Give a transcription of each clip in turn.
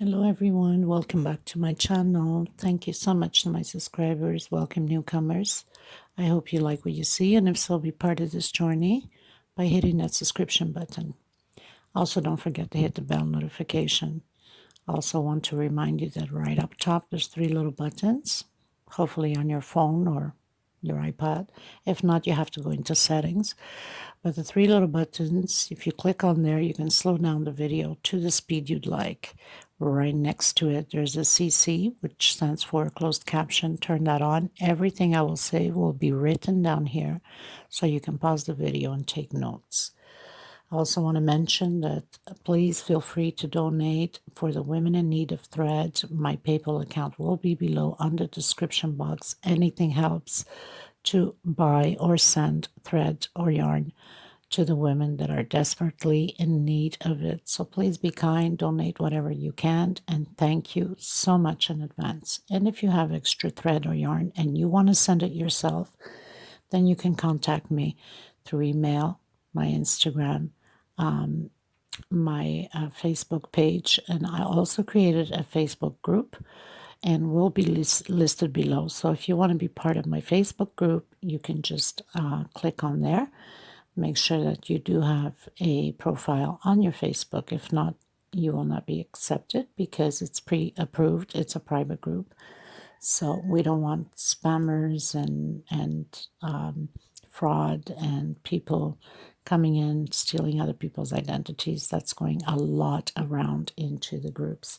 Hello everyone, welcome back to my channel. Thank you so much to my subscribers. Welcome newcomers. I hope you like what you see, and if so, be part of this journey by hitting that subscription button. Also, don't forget to hit the bell notification. Also want to remind you that right up top there's three little buttons, hopefully on your phone or your iPad. If not, you have to go into settings. But the three little buttons, if you click on there, you can slow down the video to the speed you'd like. Right next to it, there's a CC, which stands for closed caption. Turn that on. Everything I will say will be written down here, so you can pause the video and take notes. I also want to mention that please feel free to donate for the Women in Need of Thread. My PayPal account will be below on the description box. Anything helps to buy or send thread or yarn to the women that are desperately in need of it. So please be kind, donate whatever you can, and thank you so much in advance. And if you have extra thread or yarn and you want to send it yourself, then you can contact me through email, my Instagram, my Facebook page, and I also created a Facebook group and will be listed below. So if you want to be part of my Facebook group, you can just click on there. Make sure that you do have a profile on your Facebook. If not, you will not be accepted because it's pre-approved. It's a private group. So we don't want spammers and fraud and people coming in stealing other people's identities. That's going a lot around into the groups.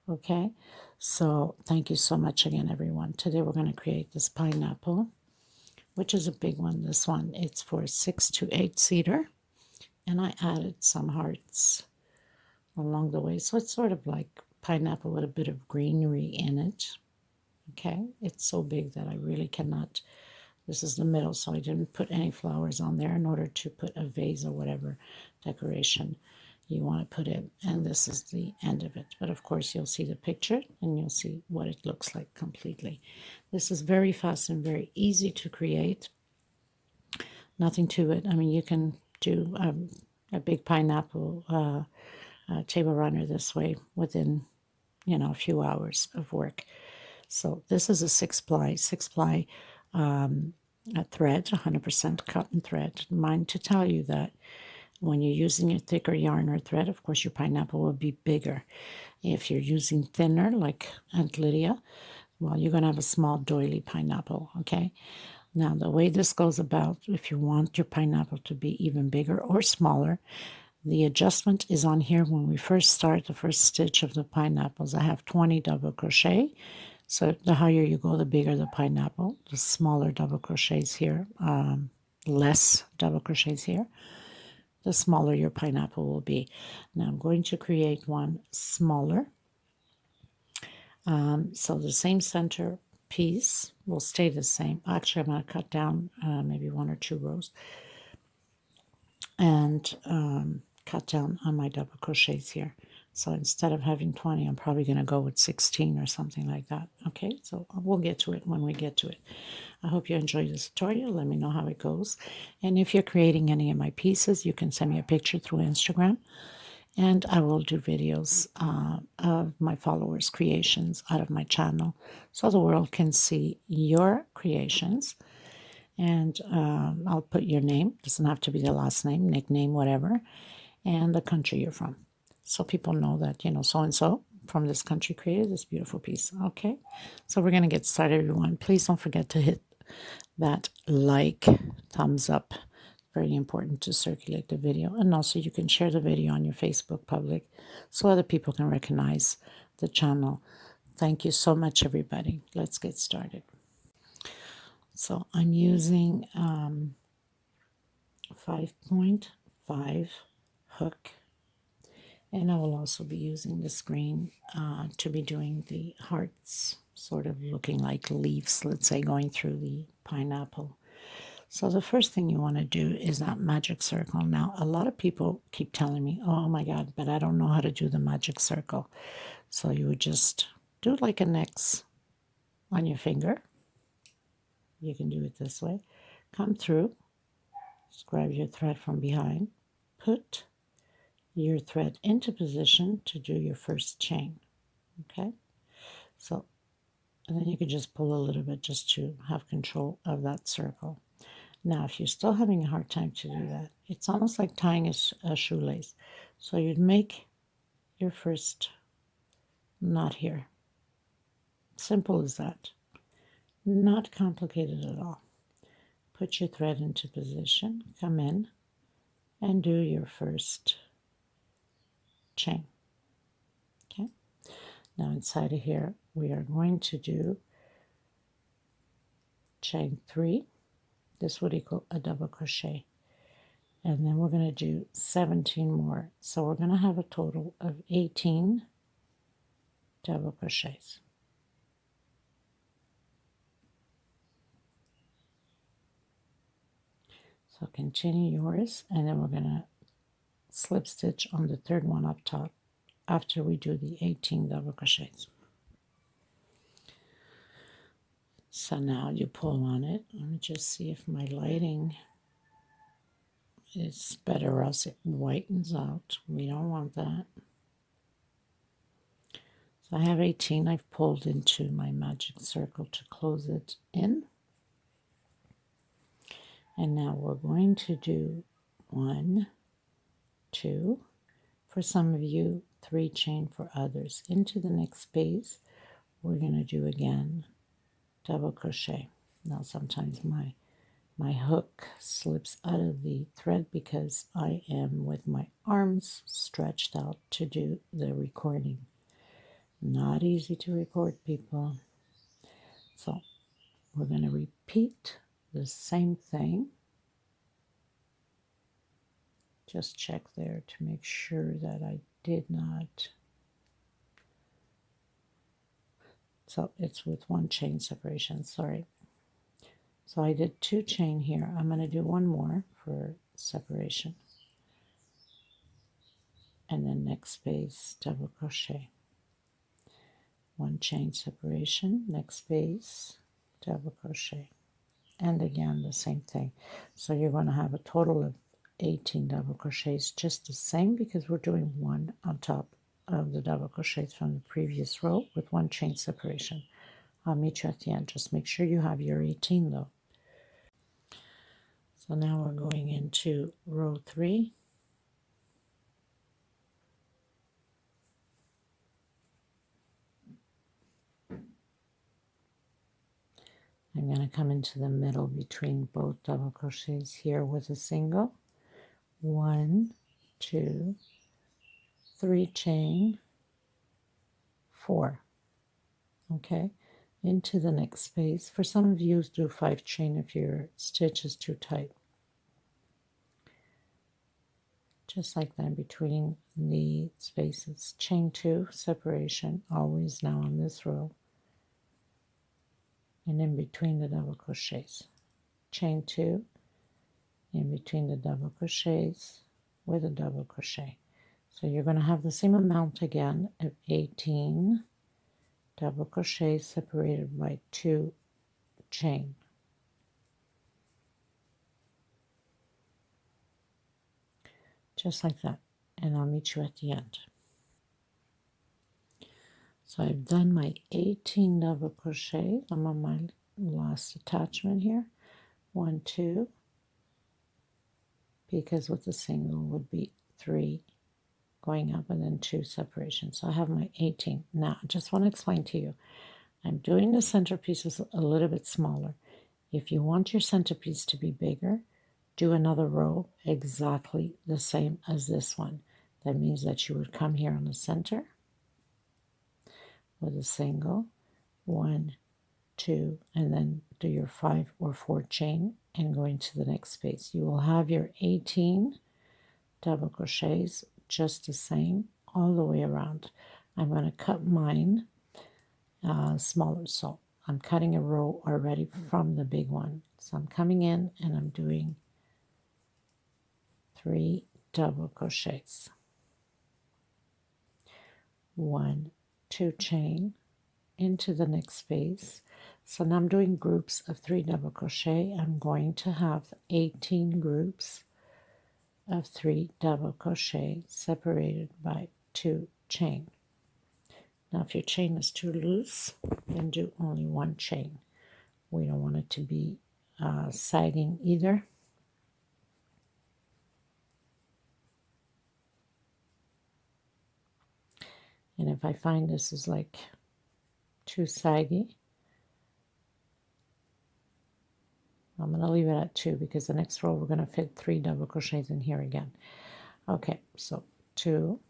Okay, so thank you so much again, everyone. Today we're going to create this pineapple, which is a big one. This one, it's for 6 to 8 seater, and I added some hearts along the way. So it's sort of like pineapple with a bit of greenery in it. Okay, it's so big that I really cannot. This is the middle, so I didn't put any flowers on there in order to put a vase or whatever decoration you want to put in. And this is the end of it. But of course, you'll see the picture and you'll see what it looks like completely. This is very fast and very easy to create. Nothing to it. I mean, you can do a big pineapple table runner this way within, a few hours of work. So this is a six ply a thread, 100% cotton thread. Mind to tell you that when you're using your thicker yarn or thread, of course, your pineapple will be bigger. If you're using thinner, like Aunt Lydia, well, you're going to have a small doily pineapple, okay? Now, the way this goes about, if you want your pineapple to be even bigger or smaller, the adjustment is on here when we first start the first stitch of the pineapples. I have 20 double crochet. So the higher you go, the bigger the pineapple. The smaller double crochets here, less double crochets here, the smaller your pineapple will be. Now I'm going to create one smaller. So the same center piece will stay the same. Actually, I'm going to cut down maybe 1 or 2 rows and cut down on my double crochets here. So instead of having 20, I'm probably going to go with 16 or something like that. Okay, so we'll get to it when we get to it. I hope you enjoyed this tutorial. Let me know how it goes. And if you're creating any of my pieces, you can send me a picture through Instagram. And I will do videos of my followers' creations out of my channel so the world can see your creations. And I'll put your name. Doesn't have to be the last name, nickname, whatever, and the country you're from. So people know that, so-and-so from this country created this beautiful piece. Okay, so we're going to get started, everyone. Please don't forget to hit that thumbs up. Very important to circulate the video. And also you can share the video on your Facebook public so other people can recognize the channel. Thank you so much, everybody. Let's get started. So I'm using 5.5 hook. And I will also be using this green to be doing the hearts, sort of looking like leaves, let's say, going through the pineapple. So the first thing you want to do is that magic circle. Now, a lot of people keep telling me, oh my God, but I don't know how to do the magic circle. So you would just do like an X on your finger. You can do it this way. Come through, just grab your thread from behind, put your thread into position to do your first chain. Okay, so, and then you can just pull a little bit just to have control of that circle. Now, if you're still having a hard time to do that, it's almost like tying a shoelace. So you'd make your first knot here. Simple as that. Not complicated at all. Put your thread into position, come in, and do your first chain. Okay. Now inside of here, we are going to do chain 3. This would equal a double crochet. And then we're going to do 17 more. So we're going to have a total of 18 double crochets. So continue yours, and then we're going to slip stitch on the third one up top after we do the 18 double crochets. So now you pull on it. Let me just see if my lighting is better, or else it whitens out. We don't want that. So I have 18. I've pulled into my magic circle to close it in. And now we're going to do 1, 2, for some of you, 3 chain for others. Into the next space, we're going to do again double crochet. Now sometimes my hook slips out of the thread because I am with my arms stretched out to do the recording. Not easy to record, people. So we're going to repeat the same thing. Just check there to make sure that I did not. So it's with 1 chain separation, sorry. So I did 2 chain here. I'm going to do 1 more for separation. And then next space, double crochet. 1 chain separation, next space, double crochet. And again, the same thing. So you're going to have a total of 18 double crochets, just the same, because we're doing 1 on top of the double crochets from the previous row with 1 chain separation. I'll meet you at the end. Just make sure you have your 18 though. So now we're going into row 3. I'm going to come into the middle between both double crochets here with a single. 1, 2, 3 chain, 4. Okay, into the next space. For some of you, do 5 chain if your stitch is too tight. Just like that between the spaces. Chain 2, separation, always now on this row. And in between the double crochets. Chain 2, in between the double crochets with a double crochet. So you're going to have the same amount again of 18 double crochets separated by 2 chain. Just like that. And I'll meet you at the end. So I've done my 18 double crochets. I'm on my last attachment here. 1, 2, because with the single would be 3 going up and then 2 separations. So I have my 18. Now I just want to explain to you, I'm doing the centerpieces a little bit smaller. If you want your centerpiece to be bigger, do another row exactly the same as this one. That means that you would come here on the center with a single, 1, 2, and then do your 5 or 4 chain and go into the next space. You will have your 18 double crochets just the same all the way around. I'm going to cut mine smaller, so I'm cutting a row already from the big one. So I'm coming in and I'm doing 3 double crochets. 1, 2 chain into the next space. So now I'm doing groups of 3 double crochet. I'm going to have 18 groups of 3 double crochet separated by 2 chain. Now if your chain is too loose, then do only one chain. We don't want it to be sagging either. And if I find this is like too saggy, I'm going to leave it at 2 because the next row we're going to fit 3 double crochets in here again. Okay, so 2.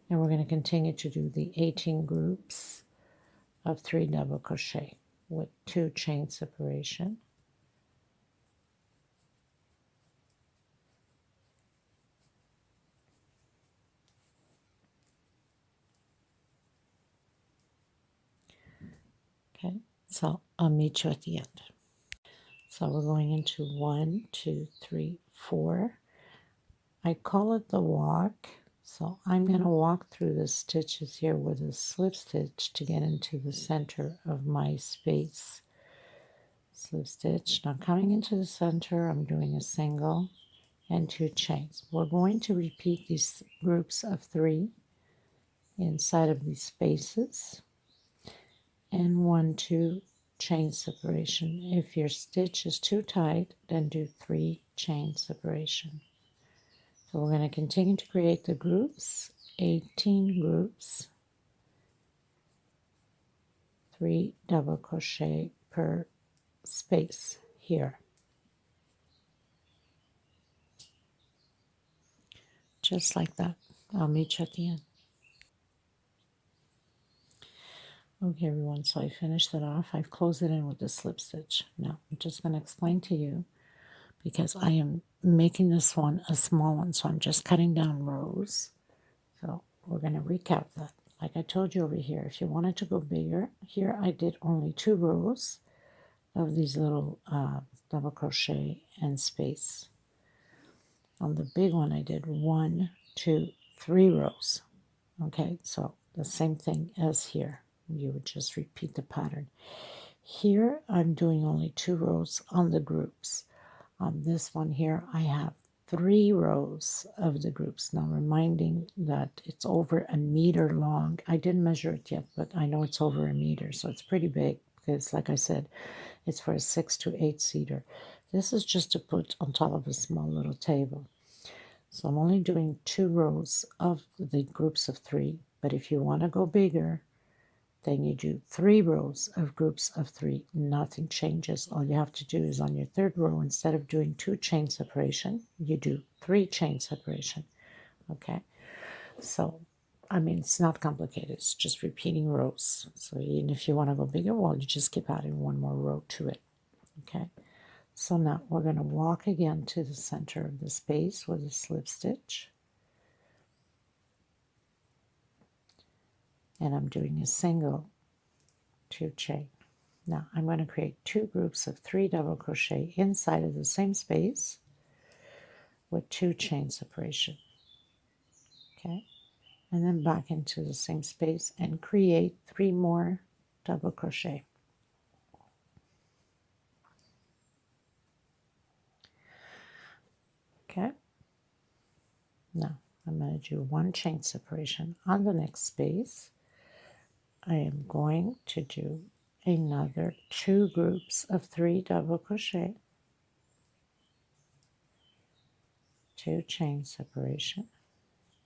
And we're going to continue to do the 18 groups of 3 double crochet with 2 chain separation. Okay, so I'll meet you at the end. So we're going into 1, 2, 3, 4. I call it the walk. So I'm going to walk through the stitches here with a slip stitch to get into the center of my space. Slip stitch. Now coming into the center, I'm doing a single and 2 chains. We're going to repeat these groups of 3 inside of these spaces, and 1, 2 chain separation. If your stitch is too tight, then do 3 chain separation. So we're going to continue to create the groups, 18 groups, 3 double crochet per space here. Just like that. I'll meet you at the end. Okay everyone, so I finished it off. I've closed it in with the slip stitch. Now I'm just going to explain to you, because I am making this one a small one, so I'm just cutting down rows. So we're going to recap that. Like I told you over here, if you wanted to go bigger, here I did only 2 rows of these little double crochet and space. On the big one I did 1, 2, 3 rows. Okay, so the same thing as here. You would just repeat the pattern. Here I'm doing only 2 rows on the groups. On this one here I have 3 rows of the groups. Now reminding that it's over a meter long. I didn't measure it yet, but I know it's over a meter, so it's pretty big because like I said, it's for a 6 to 8 seater. This is just to put on top of a small little table. So I'm only doing 2 rows of the groups of 3, but if you want to go bigger, then you do 3 rows of groups of 3. Nothing changes. All you have to do is on your 3rd row, instead of doing 2 chain separation, you do 3 chain separation. Okay, so I mean, it's not complicated. It's just repeating rows. So even if you want to go bigger, well, you just keep adding 1 more row to it. Okay, so now we're going to walk again to the center of the space with a slip stitch. And I'm doing a single 2 chain. Now I'm going to create 2 groups of 3 double crochet inside of the same space with 2 chain separation. Okay, and then back into the same space and create 3 more double crochet. Okay, now I'm going to do 1 chain separation. On the next space I am going to do another 2 groups of 3 double crochet, 2 chain separation,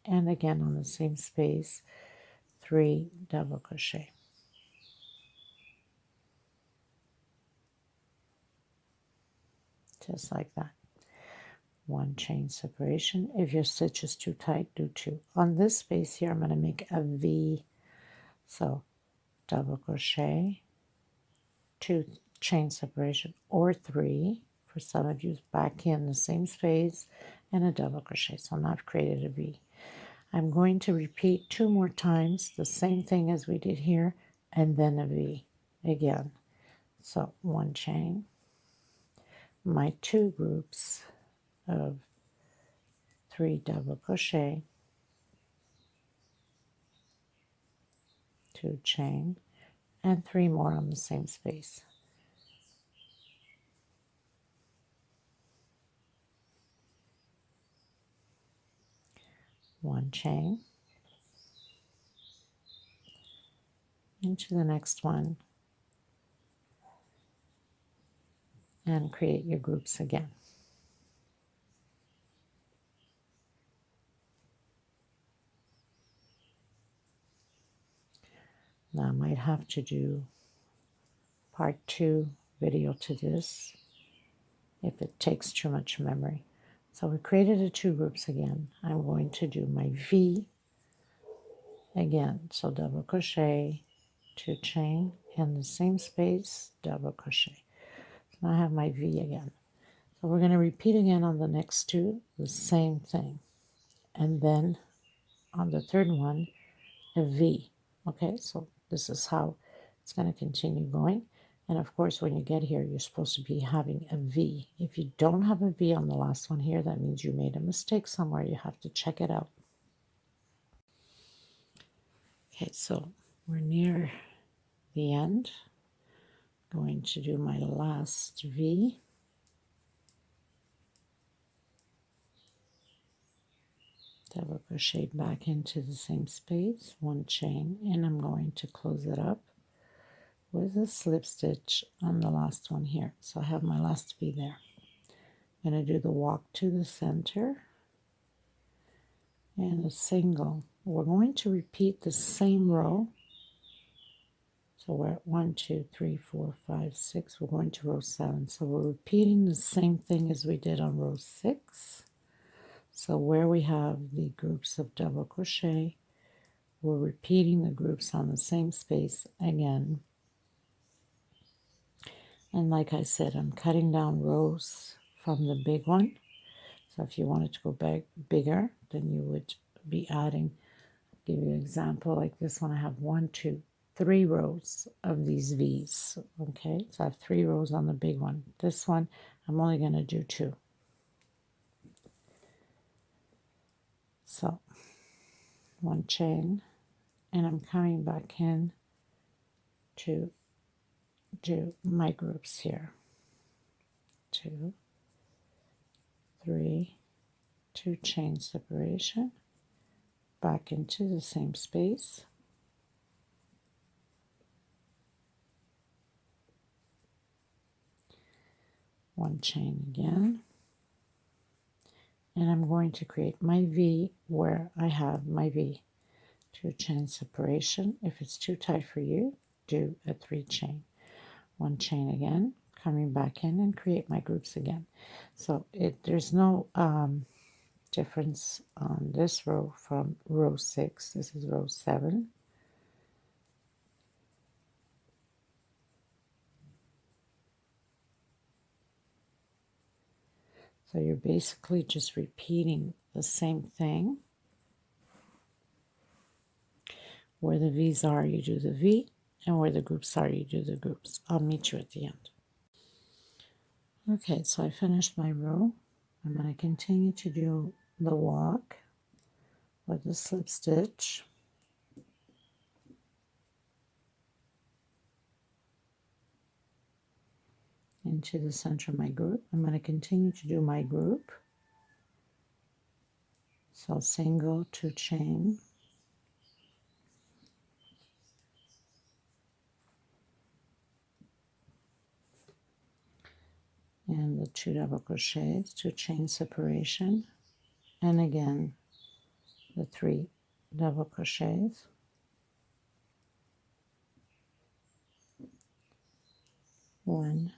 and again on the same space 3 double crochet. Just like that. 1 chain separation. If your stitch is too tight, do 2. On this space here I'm going to make a V. So double crochet, 2 chain separation, or 3 for some of you, back in the same space, and a double crochet. So now I've created a V. I'm going to repeat 2 more times the same thing as we did here, and then a V again. So 1 chain, my 2 groups of 3 double crochet, 2 chain, and 3 more on the same space. One chain, into the next one, and create your groups again. Now I might have to do part 2 video to this if it takes too much memory. So we created the 2 groups again. I'm going to do my V again. So double crochet, 2 chain, in the same space, double crochet. So now I have my V again. So we're going to repeat again on the next 2 the same thing. And then on the third one, a V. Okay, so this is how it's going to continue going. And of course, when you get here, you're supposed to be having a V. If you don't have a V on the last one here, that means you made a mistake somewhere. You have to check it out. Okay, so we're near the end. Going to do my last V. Double crochet back into the same space, 1 chain, and I'm going to close it up with a slip stitch on the last one here. So I have my last V there. I'm going to do the walk to the center and a single. We're going to repeat the same row. So we're at 1, 2, 3, 4, 5, 6. We're going to row 7. So we're repeating the same thing as we did on row 6. So where we have the groups of double crochet, we're repeating the groups on the same space again. And like I said, I'm cutting down rows from the big one. So if you wanted to go back bigger, then you would be adding, give you an example, like this one I have 1, 2, 3 rows of these V's. Okay, so I have 3 rows on the big one. This one, I'm only going to do 2. So 1 chain, and I'm coming back in to do my groups here. 2, 3, 2 chain separation, back into the same space, one chain again, and I'm going to create my V where I have my V. 2 chain separation. If it's too tight for you, do a 3 chain. 1 chain again, coming back in and create my groups again. So there's no difference on this row from row 6. This is row 7. So you're basically just repeating the same thing. Where the V's are, you do the V, and where the groups are, you do the groups. I'll meet you at the end. Okay, so I finished my row. I'm going to continue to do the walk with the slip stitch. Into the center of my group. I'm going to continue to do my group. So single, 2 chain, and the 2 double crochets, 2 chain separation, and again the 3 double crochets, 1,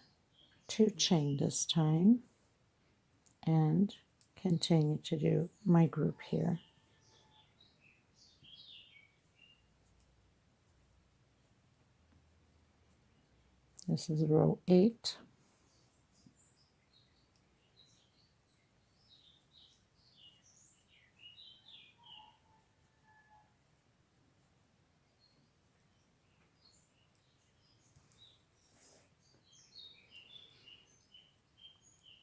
2 chain this time, and continue to do my group here. This is row 8.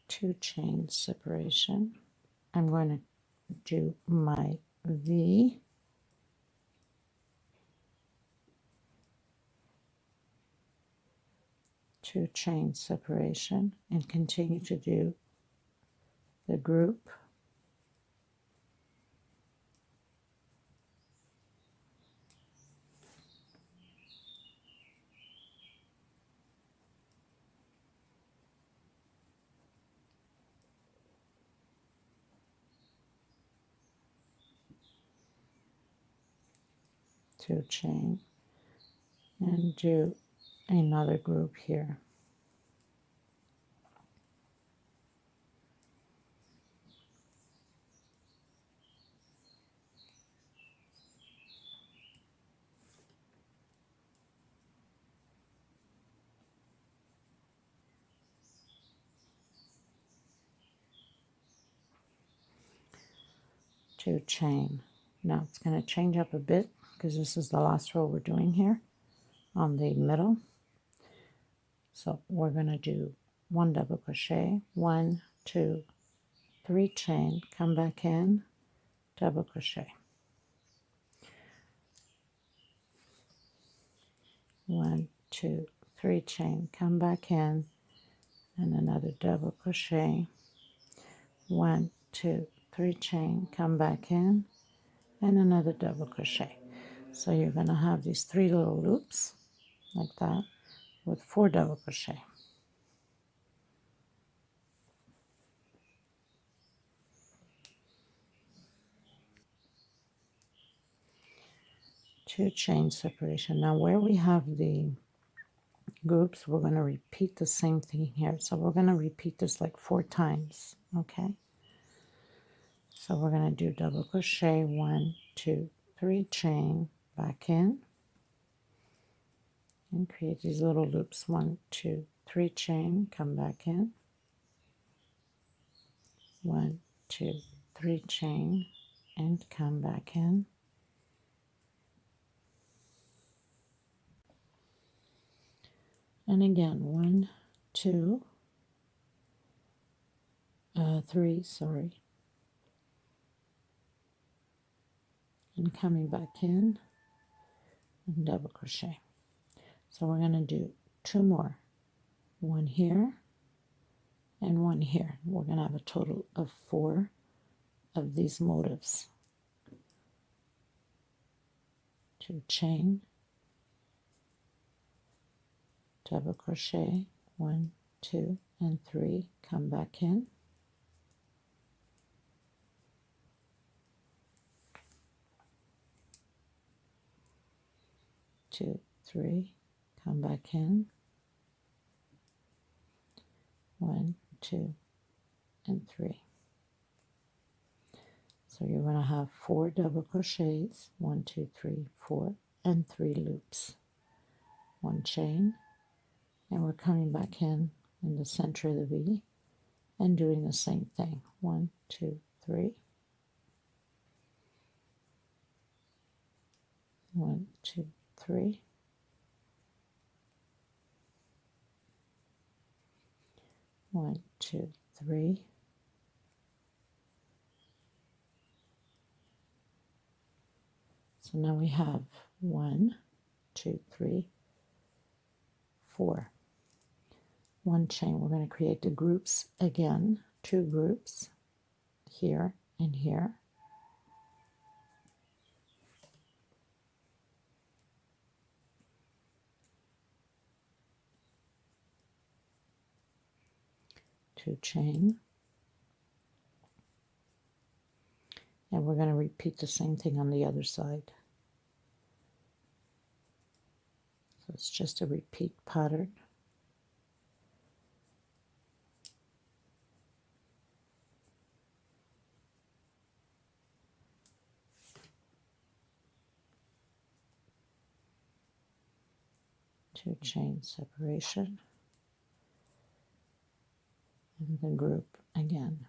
Two chain separation. I'm going to do my V, two chain separation, and continue to do the group. 2 chain, and do another group here. Two chain. Now it's going to change up a bit because this is the last row we're doing here on the middle. So we're going to do 1 double crochet, 1, 2, 3 chain, come back in, double crochet, 1, 2, 3 chain, come back in, and another double crochet, 1, 2, 3 chain, come back in, and another double crochet. So you're going to have these 3 little loops like that with 4 double crochet. Two chain separation. Now where we have the groups, we're going to repeat the same thing here. So we're going to repeat this like 4 times. Okay, so we're going to do double crochet, 1, 2, 3 chain, back in, and create these little loops, 1, 2, 3 chain, come back in, 1, 2, 3 chain, and come back in, and again 1, 2, 3, sorry, and coming back in and double crochet. So we're going to do 2 more, 1 here and 1 here. We're going to have a total of 4 of these motifs. 2 chain, double crochet, 1, 2, and 3, come back in, 2, 3, come back in, 1, 2, and 3. So you're going to have 4 double crochets, 1, 2, 3, 4, and 3 loops. 1 chain, and we're coming back in the center of the V and doing the same thing. 1, 2, 3. 1, 2, 3. 1, 2, 3. So now we have 1, 2, 3, 4. 1 chain. We're going to create the groups again, 2 groups here and here. Two chain, and we're going to repeat the same thing on the other side. So it's just a repeat pattern. Two chain separation, and the group again.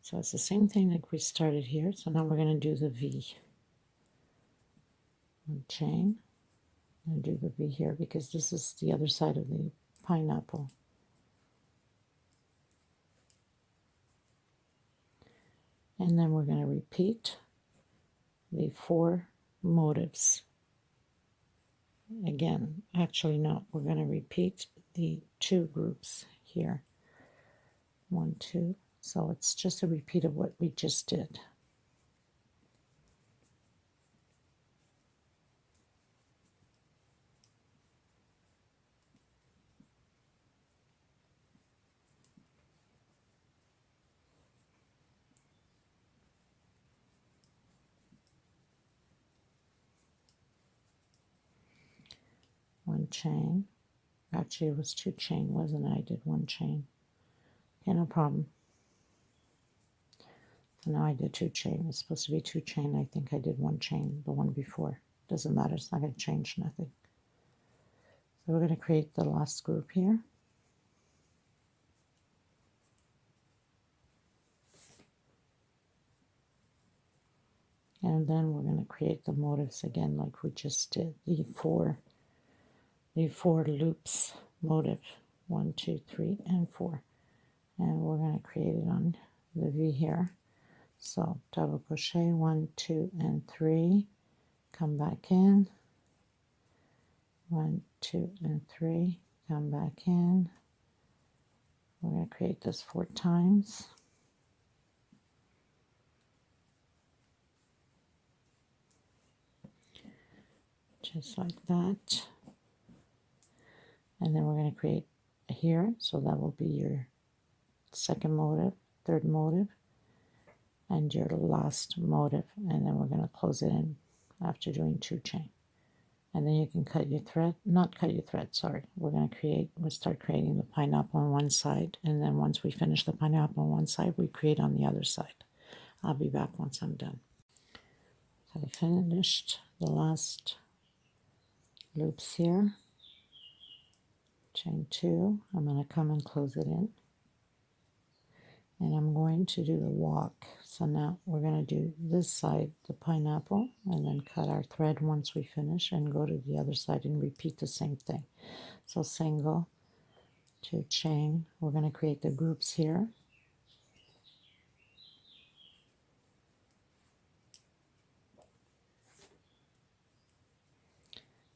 So it's the same thing like we started here. So now we're going to do the V. 1 chain, and do the V here because this is the other side of the pineapple. And then we're going to repeat the 4 motifs. Again, actually no, we're going to repeat the 2 groups here. 1, 2. So it's just a repeat of what we just did. one chain. Actually, it was 2 chain, wasn't it? I did 1 chain. Okay, no problem. So now I did 2 chain. It's supposed to be 2 chain. I think I did 1 chain, the one before. Doesn't matter. It's not going to change nothing. So we're going to create the last group here. And then we're going to create the motifs again like we just did. The four loops motif. 1, 2, 3, and 4. And we're going to create it on the V here. So double crochet 1, 2, and 3. Come back in. 1, 2, and 3. Come back in. We're going to create this 4 times. Just like that. And then we're going to create here, so that will be your second motif, third motif, and your last motif, and then we're going to close it in after doing 2 chain. And then you can cut your thread, not cut your thread, sorry. We'll start creating the pineapple on one side, and then once we finish the pineapple on one side, we create on the other side. I'll be back once I'm done. So I finished the last loops here. Chain 2, I'm going to come and close it in, and I'm going to do the walk. So now we're going to do this side, the pineapple, and then cut our thread once we finish and go to the other side and repeat the same thing. So single, 2 chain, we're going to create the groups here.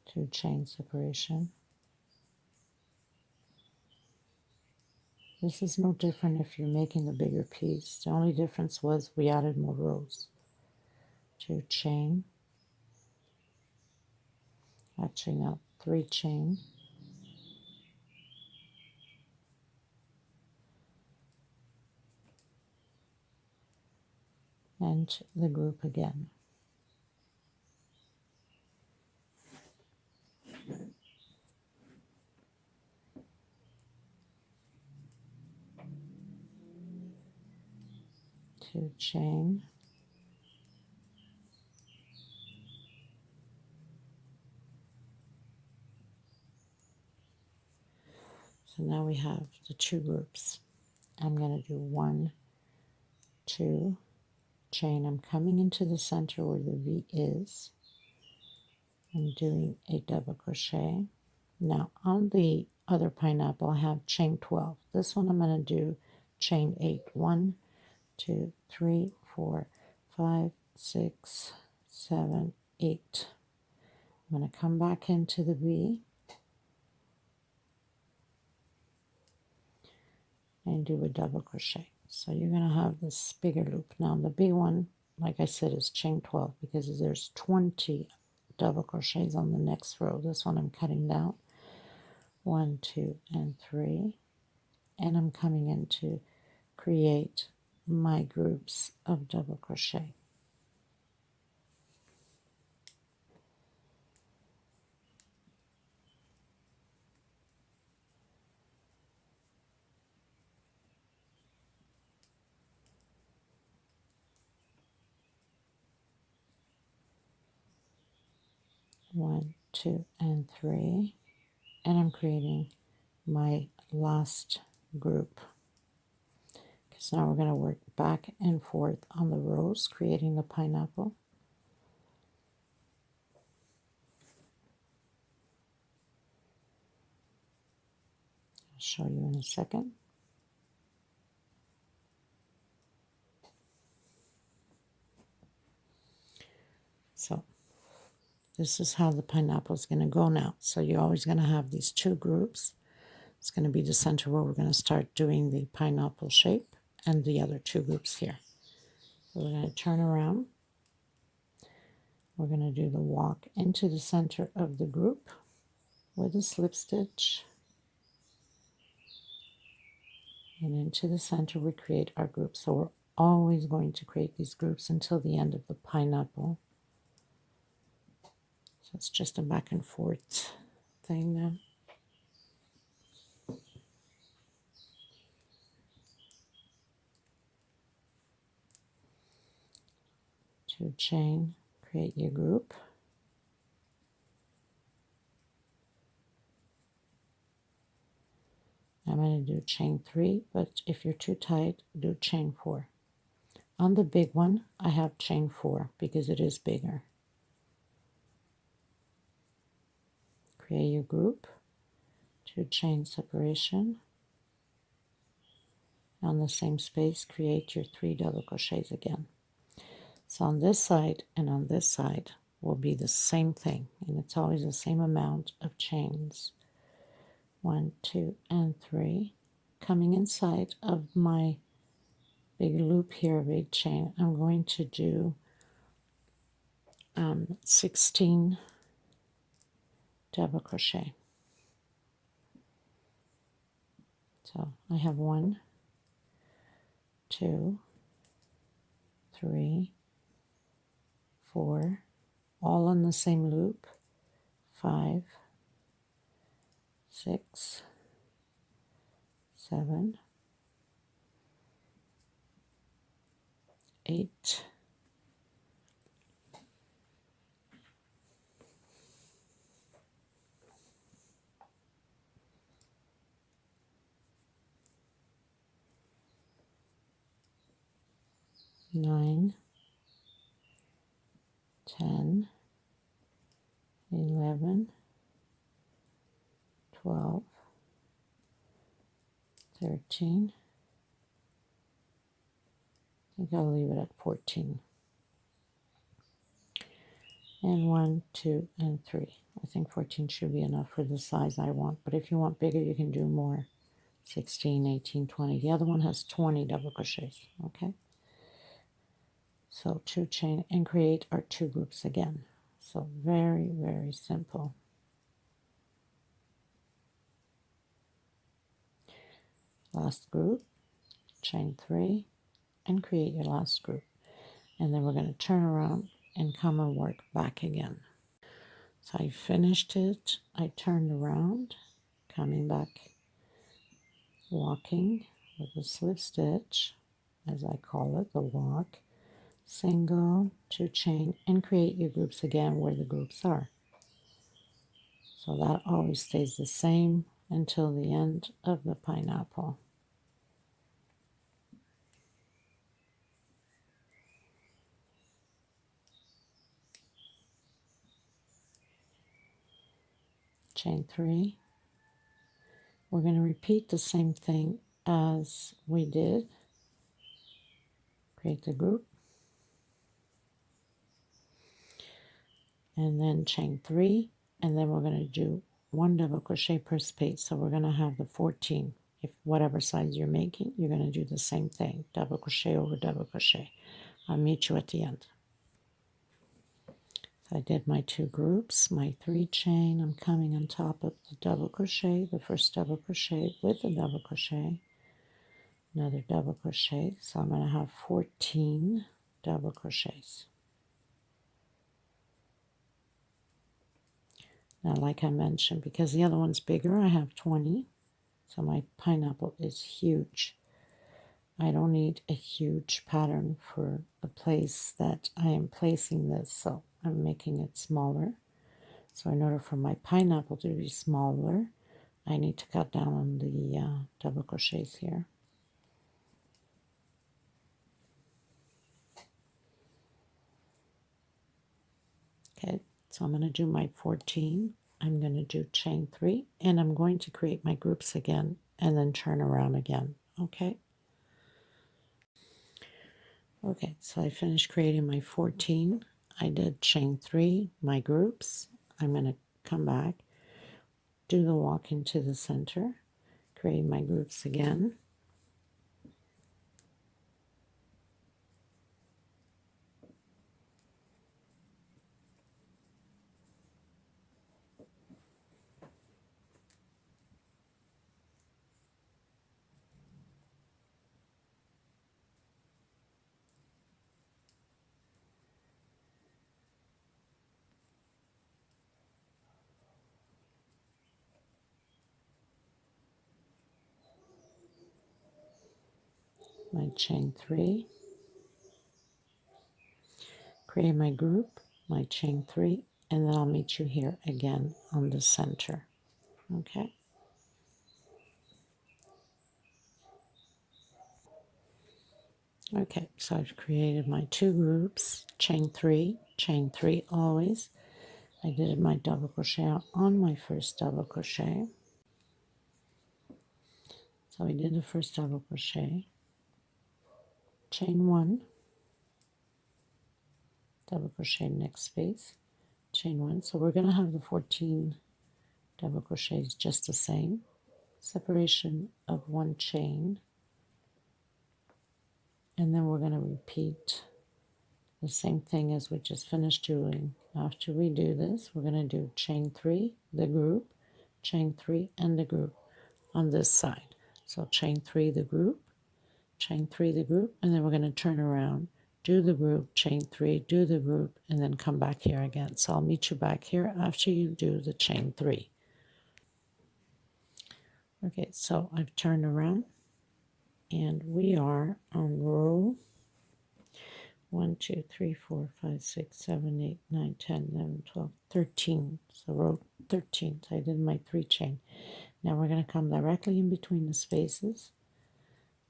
Two chain separation. This is no different if you're making the bigger piece. The only difference was we added more rows. 2 chain. Actually, no, 3 chain. And the group again. Two chain. So now we have the 2 groups. I'm going to do 1, 2 chain. I'm coming into the center where the V is. I'm doing a double crochet. Now on the other pineapple I have chain 12. This one I'm going to do chain 8. 1, 2, 3, 4, 5, 6, 7, 8. I'm going to come back into the V and do a double crochet. So you're going to have this bigger loop. Now the big one, like I said, is chain 12 because there's 20 double crochets on the next row. This one I'm cutting down. 1, 2, and 3. And I'm coming in to create my groups of double crochet. One, 2, and 3, and I'm creating my last group. Because now we're going to work back and forth on the rows, creating the pineapple. I'll show you in a second. So this is how the pineapple is going to go now. So you're always going to have these 2 groups. It's going to be the center where we're going to start doing the pineapple shape, and the other 2 groups here. So we're going to turn around. We're going to do the walk into the center of the group with a slip stitch. And into the center we create our group. So we're always going to create these groups until the end of the pineapple. So it's just a back and forth thing now. 2 chain, create your group. I'm going to do chain 3, but if you're too tight, do chain 4. On the big one, I have chain 4 because it is bigger. Create your group, 2 chain separation. On the same space, create your 3 double crochets again. So on this side and on this side will be the same thing, and it's always the same amount of chains. 1, 2, and 3. Coming inside of my big loop here, big chain, I'm going to do 16 double crochet. So I have 1, 2, 3, 4, all on the same loop, 5, 6, 7, 8, 9, 10, 11, 12, 13. I think I'll leave it at 14. And 1, 2, and 3. I think 14 should be enough for the size I want, but if you want bigger, you can do more. 16, 18, 20. The other one has 20 double crochets, okay? So 2 chain and create our 2 groups again. So very, very simple. Last group, chain 3, and create your last group. And then we're going to turn around and come and work back again. So I finished it, I turned around, coming back, walking with a slip stitch, as I call it, the walk, single, 2 chain, and create your groups again where the groups are. So that always stays the same until the end of the pineapple. Chain 3. We're going to repeat the same thing as we did. Create the group. And then chain 3. And then we're going to do 1 double crochet per space. So we're going to have the 14. If whatever size you're making, you're going to do the same thing. Double crochet over double crochet. I'll meet you at the end. So I did my 2 groups, my 3 chain. I'm coming on top of the double crochet, the first double crochet with a double crochet, another double crochet. So I'm going to have 14 double crochets. Now, like I mentioned, because the other one's bigger, I have 20. So my pineapple is huge. I don't need a huge pattern for the place that I am placing this, so I'm making it smaller. So in order for my pineapple to be smaller, I need to cut down on the double crochets here. Okay, so I'm going to do my 14. I'm going to do chain 3, and I'm going to create my groups again and then turn around again, okay? Okay, so I finished creating my 14. I did chain 3, my groups. I'm going to come back, do the walk into the center, create my groups again. my chain 3, create my group, my chain 3, and then I'll meet you here again on the center. Okay. Okay, so I've created my 2 groups, chain 3 always. I did my double crochet on my first double crochet. So I did the first double crochet, chain 1, double crochet next space, chain 1. So we're going to have the 14 double crochets just the same. Separation of 1 chain, and then we're going to repeat the same thing as we just finished doing. After we do this, we're going to do chain 3, the group, chain 3, and the group on this side. So chain 3, the group, chain 3, the group, and then we're going to turn around, do the group, chain 3, do the group, and then come back here again. So I'll meet you back here after you do the chain 3. Okay, so I've turned around, and we are on row 1, 2, 3, 4, 5, 6, 7, 8, 9, 10, 11, 12, 13. So row 13. So I did my 3 chain. Now we're going to come directly in between the spaces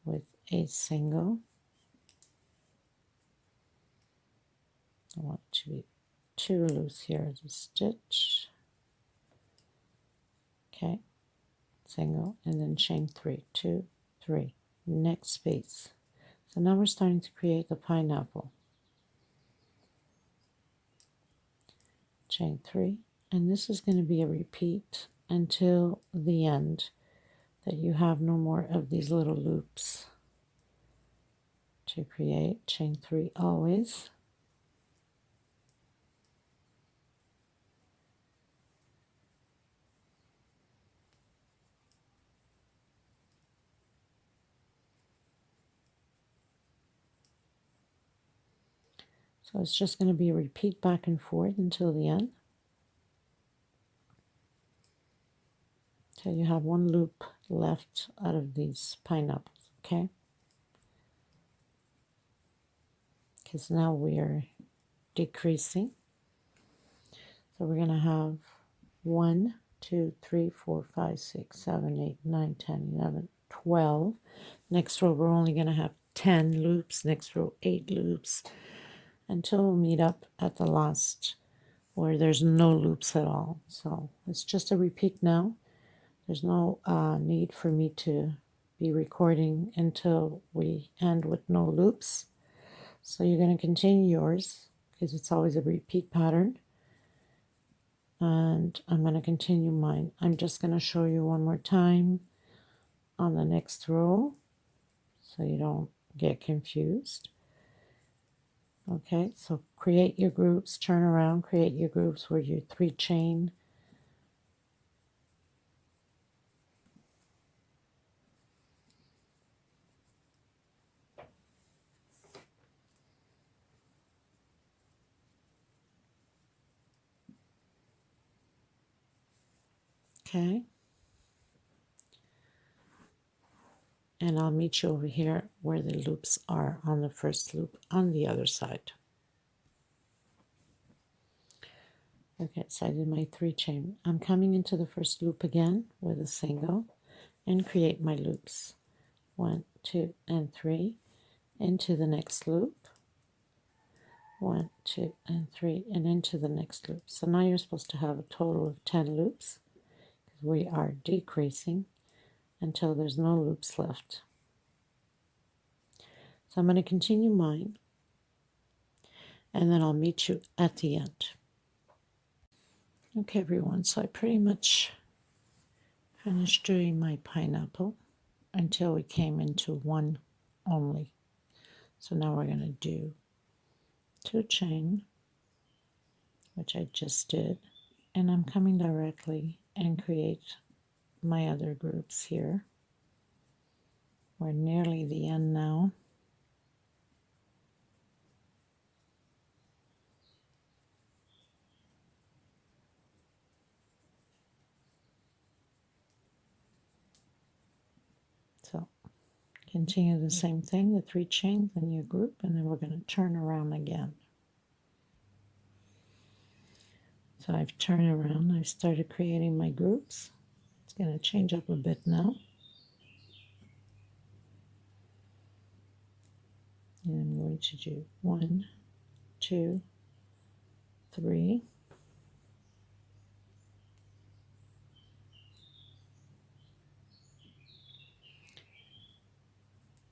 with a single. I want to be too loose here as a stitch. Okay, single, and then chain 3, 2, 3. Next space. So now we're starting to create the pineapple. Chain 3, and this is going to be a repeat until the end, that you have no more of these little loops to create. Chain 3 always. So it's just going to be a repeat back and forth until the end. Till you have 1 loop left out of these pineapples, okay? Because now we are decreasing. So we're going to have 1, 2, 3, 4, 5, 6, 7, 8, 9, 10, 11, 12. Next row we're only going to have 10 loops. Next row 8 loops. Until we meet up at the last where there's no loops at all. So it's just a repeat now. There's no need for me to be recording until we end with no loops. So you're going to continue yours because it's always a repeat pattern. And I'm going to continue mine. I'm just going to show you one more time on the next row so you don't get confused. Okay, so create your groups, turn around, create your groups where you 3 chain. Okay. And I'll meet you over here where the loops are on the first loop on the other side. Okay, so I did my 3 chain. I'm coming into the first loop again with a single and create my loops. 1, 2, and 3 into the next loop. 1, 2, and 3 and into the next loop. So now you're supposed to have a total of 10 loops because we are decreasing until there's no loops left. So I'm going to continue mine and then I'll meet you at the end. Okay, everyone, so I pretty much finished doing my pineapple until we came into 1 only. So now we're going to do 2 chain, which I just did, and I'm coming directly and create my other groups here. We're nearly the end now. So Continue the same thing, the 3 chains in your group, and then we're going to turn around again. So I've turned around, I've started creating my groups. It's going to change up a bit now. And I'm going to do 1, 2, 3.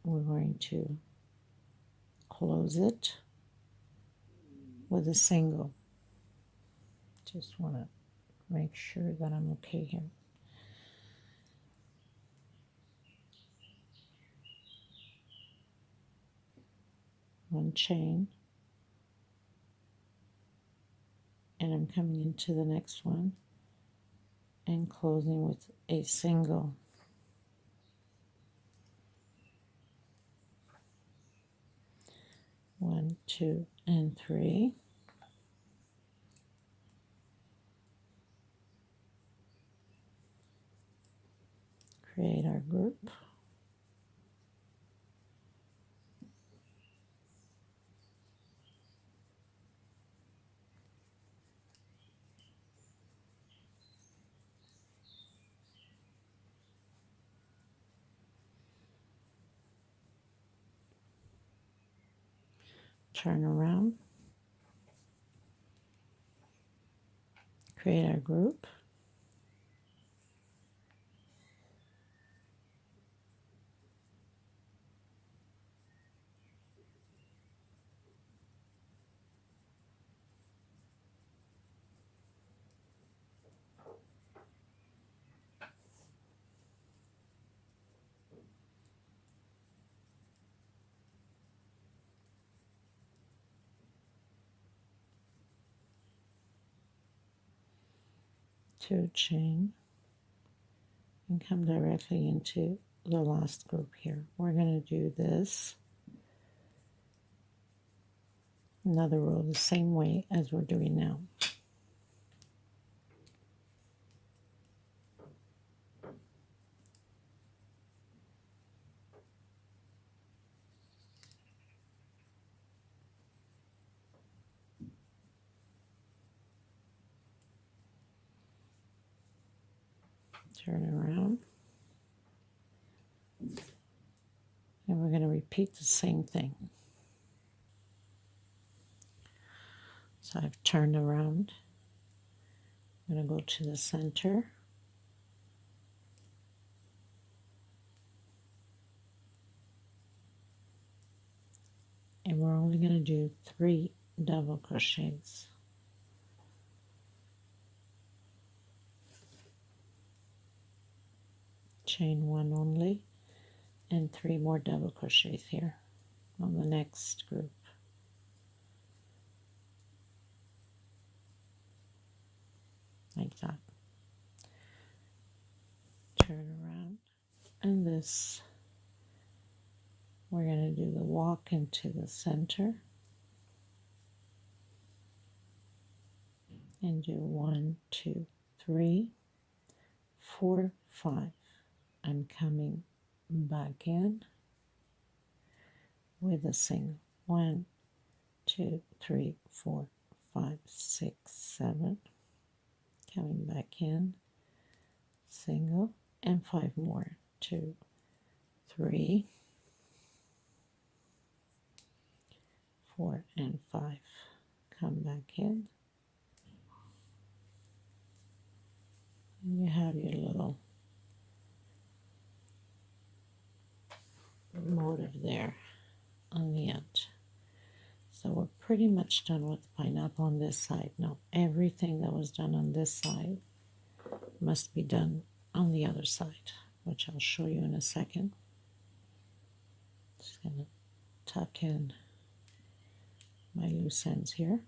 We're going to close it with a single. Just want to make sure that I'm okay here. One chain, and I'm coming into the next one and closing with a single. One, 2, and 3. Create our group. Turn around. Create our group. Two chain and come directly into the last group here. We're going to do this another row the same way as we're doing now. Turn around, and we're going to repeat the same thing. So I've turned around. I'm going to go to the center. And we're only going to do 3 double crochets. Chain 1 only, and 3 more double crochets here on the next group. Like that. Turn around, and this, we're going to do the walk into the center and do 1, 2, 3, 4, 5. I'm coming back in with a single. 1, 2, 3, 4, 5, 6, 7. Coming back in, single, and 5 more. 2, 3, 4, and 5. Come back in. And you have your little motif there on the end. So we're pretty much done with the pineapple on this side. Now everything that was done on this side must be done on the other side, which I'll show you in a second. Just gonna tuck in my loose ends here.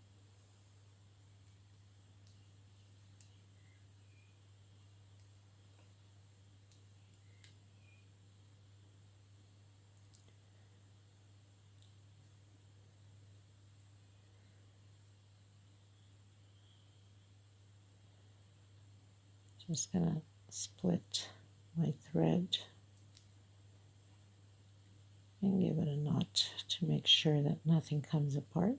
Just gonna split my thread and give it a knot to make sure that nothing comes apart.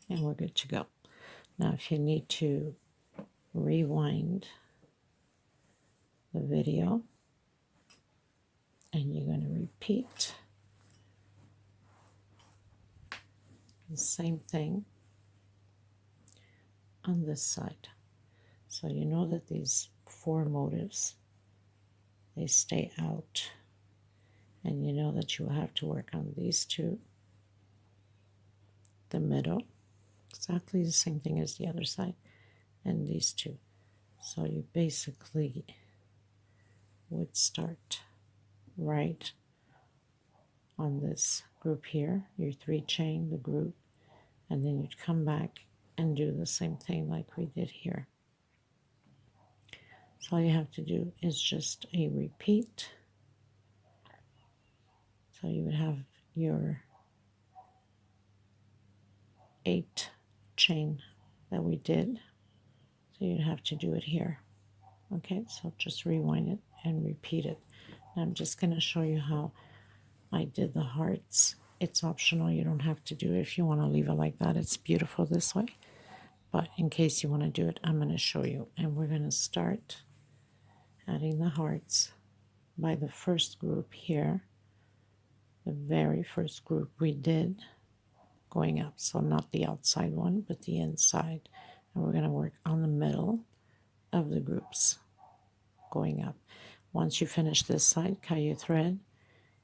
And we're good to go. Now if you need to rewind the video, and you're going to repeat the same thing on this side. So you know that these 4 motifs, they stay out, and you know that you will have to work on these 2, the middle, exactly the same thing as the other side, and these 2. So you basically would start right on this group here, your 3 chain, the group, and then you'd come back and do the same thing like we did here. So all you have to do is just a repeat. So you would have your 8 chain that we did. So you'd have to do it here. Okay, so just rewind it and repeat it. And I'm just going to show you how I did the hearts. It's optional. You don't have to do it. If you want to leave it like that, it's beautiful this way. But in case you want to do it, I'm going to show you. And we're going to start adding the hearts by the first group here. The very first group we did going up. So not the outside one, but the inside. And we're going to work on the middle of the groups going up. Once you finish this side, cut your thread,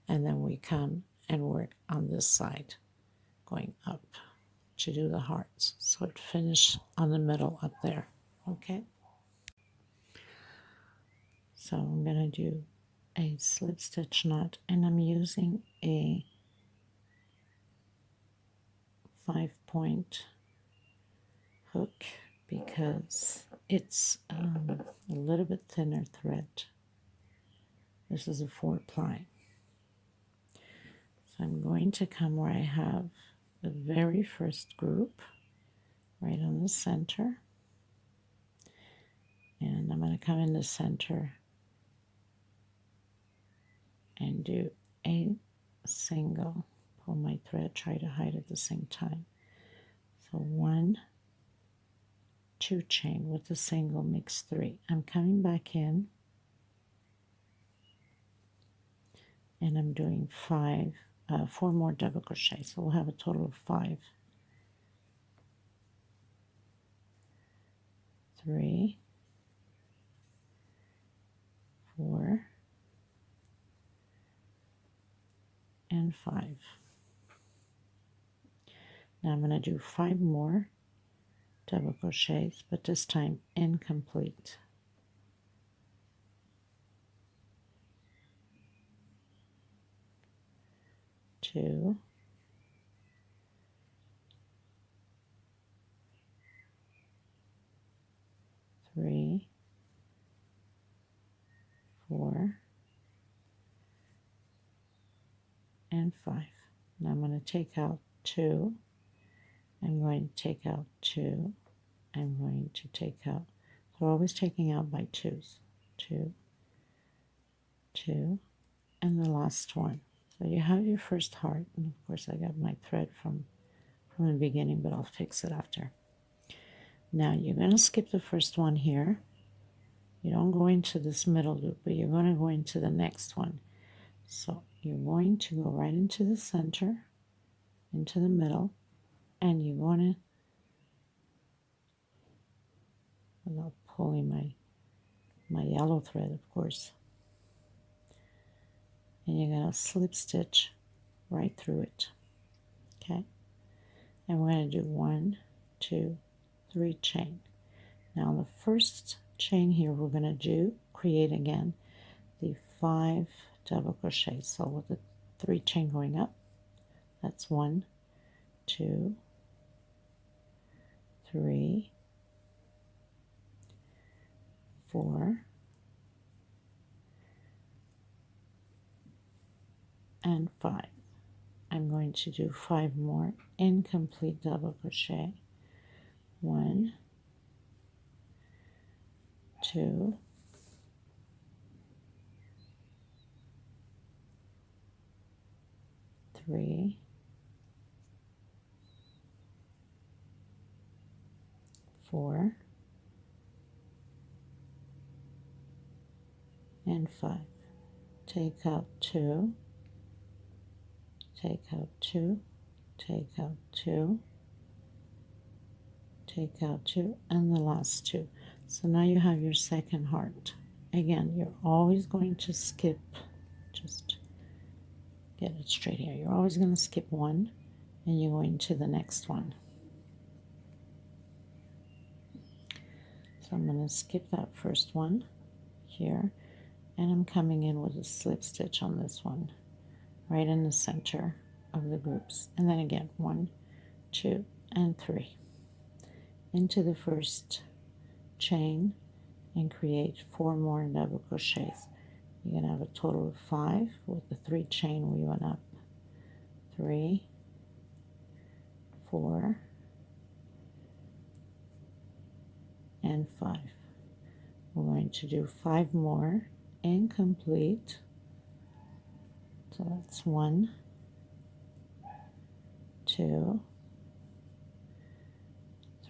and then we come and work on this side going up to do the hearts. So it finished on the middle up there. Okay, so I'm going to do a slip stitch knot, and I'm using a 5-point hook because it's a little bit thinner thread. This is a 4-ply. So I'm going to come where I have the very first group, right on the center. And I'm going to come in the center and do a single. Pull my thread, try to hide at the same time. So 1, 2 chain with a single, makes 3. I'm coming back in, and I'm doing 4 more double crochet, so we'll have a total of 5. 3, 4, and 5. Now I'm going to do 5 more double crochets, but this time incomplete. 2, 3, 4, and 5. Now I'm going to take out 2. I'm going to take out 2. I'm going to take out, so always taking out by 2s. 2, 2, and the last one. So you have your first heart, and of course I got my thread from the beginning, but I'll fix it after. Now you're going to skip the first one here. You don't go into this middle loop, but you're going to go into the next one. So you're going to go right into the center, into the middle, and you're going to, without pulling my yellow thread, of course, and you're going to slip stitch right through it. Okay, and we're going to do 1, 2, 3 chain. Now the first chain here we're going to do, create again the 5 double crochets. So with the 3 chain going up, that's 1, 2, 3, 4, and 5. I'm going to do 5 more incomplete double crochet. 1, 2, 3, 4, and 5. Take out 2, take out 2, take out 2, take out 2, and the last 2. So now you have your second heart. Again, you're always going to skip, just get it straight here. You're always going to skip one and you're going to the next one. So I'm going to skip that first one here, and I'm coming in with a slip stitch on this one, right in the center of the groups. And then again, 1, 2, and 3. Into the first chain and create 4 more double crochets. You're going to have a total of 5 with the 3 chain we went up. 3, 4, and 5. We're going to do 5 more incomplete. So that's 1, 2,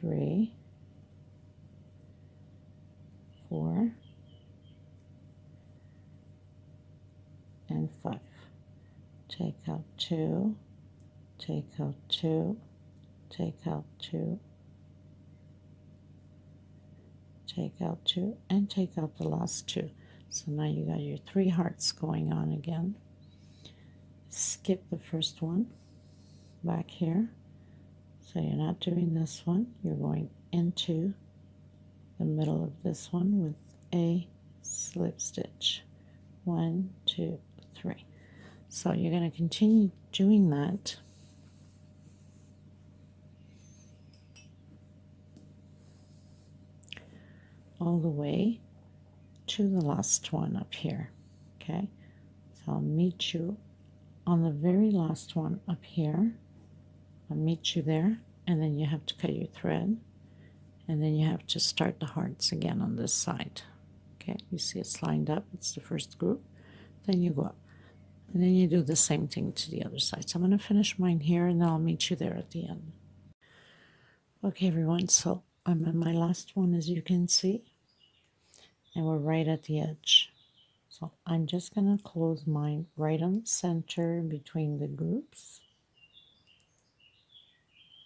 3, 4, and 5. Take out 2, take out 2, take out 2, take out 2, and take out the last 2. So now you got your 3 hearts going on again. Skip the first one back here. So you're not doing this one, you're going into the middle of this one with a slip stitch. 1, 2, 3. So you're going to continue doing that all the way to the last one up here. Okay, so I'll meet you on the very last one up here. I'll meet you there, and then you have to cut your thread, and then you have to start the hearts again on this side. Okay, you see it's lined up, it's the first group, then you go up, and then you do the same thing to the other side. So I'm going to finish mine here, and then I'll meet you there at the end. Okay everyone, so I'm on my last one, as you can see, and we're right at the edge. So I'm just going to close mine right on the center between the groups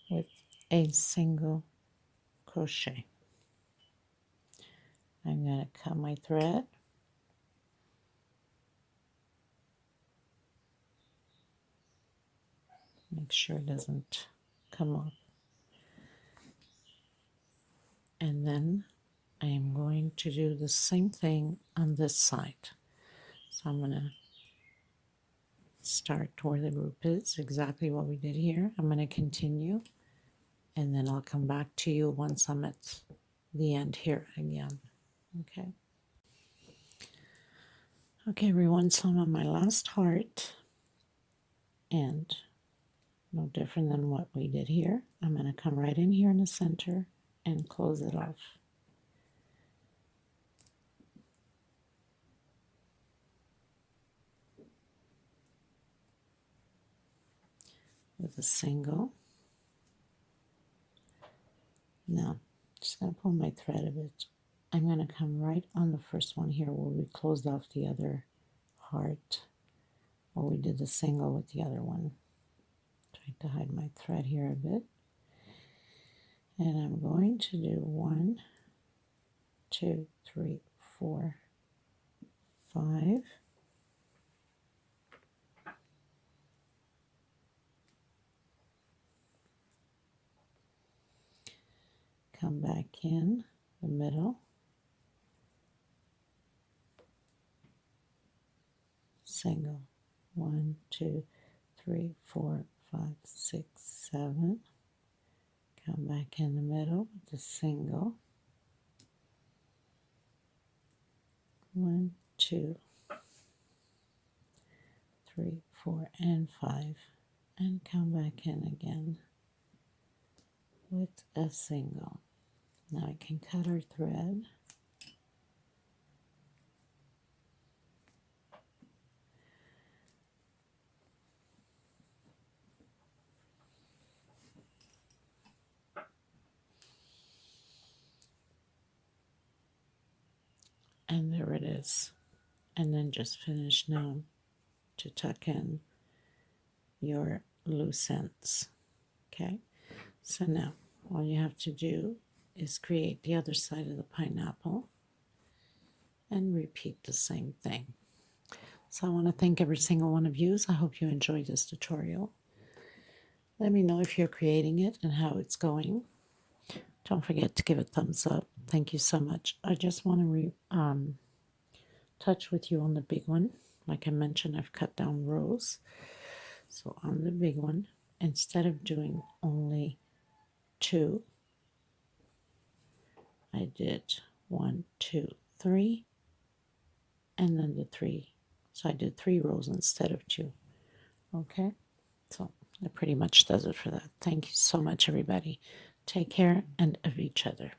with a single crochet. I'm going to cut my thread, make sure it doesn't come off, and then I am going to do the same thing on this side. So I'm going to start where the group is, exactly what we did here. I'm going to continue, and then I'll come back to you once I'm at the end here again. Okay. Okay everyone, so I'm on my last heart, and no different than what we did here. I'm going to come right in here in the center and close it off. With a single. Now, just going to pull my thread a bit. I'm going to come right on the first one here where we closed off the other heart, where we did the single with the other one. Trying to hide my thread here a bit. And I'm going to do 1, 2, 3, 4, 5. Come back in the middle, single, 1, 2, 3, 4, 5, 6, 7. Come back in the middle with the single. 1, 2, 3, 4, and 5, and come back in again with a single. Now I can cut our thread. And there it is. And then just finish now to tuck in your loose ends. Okay, so now all you have to do is create the other side of the pineapple and repeat the same thing. So I want to thank every single one of you. I hope you enjoyed this tutorial. Let me know if you're creating it and how it's going. Don't forget to give it a thumbs up. Thank you so much. I just want to touch with you on the big one. Like I mentioned, I've cut down rows. So on the big one, instead of doing only 2, I did 1, 2, 3, and then the 3. So I did 3 rows instead of 2. Okay, so that pretty much does it for that. Thank you so much, everybody. Take care and of each other.